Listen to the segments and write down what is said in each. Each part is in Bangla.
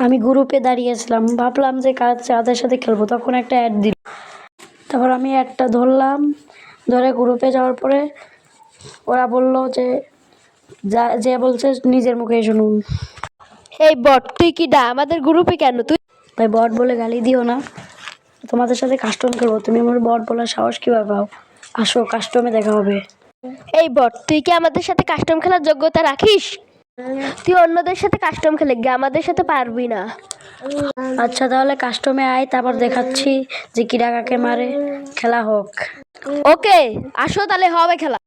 আমি গ্রুপে দাঁড়িয়েছিলাম, ভাবলাম যে কাদের সাথে খেলবো, তখন একটা অ্যাড দিল। তারপর আমি অ্যাডটা ধরলাম, ধরে গ্রুপে যাওয়ার পরে ওরা বলল যে বলছে নিজের মুখে শুনুন। এই বট, তুই কি আমাদের গ্রুপে কেন? তুই ভাই বট বলে গালি দিও না, তোমাদের সাথে কাস্টম খেলবো, তুমি আমার বট বলার সাহস কিভাবে পাও? আসো, কাস্টমে দেখা হবে। এই বট, তুই কি আমাদের সাথে কাস্টম খেলার যোগ্যতা রাখিস? তুই অন্যদের সাথে কাস্টম খেলে গিয়ে আমাদের সাথে পারবি না। আচ্ছা তাহলে কাস্টমে আয়, তারপর দেখাচ্ছি যে কিরা কাকে মারে। খেলা হোক। ওকে, আসো তাহলে হবে খেলা।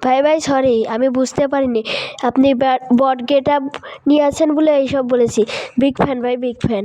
ভাই ভাই সরি, আমি বুঝতে পারিনি আপনি বট গেট আপ নিয়ে আছেন বলে এইসব বলেছি। বিগ ফ্যান ভাই, বিগ ফ্যান।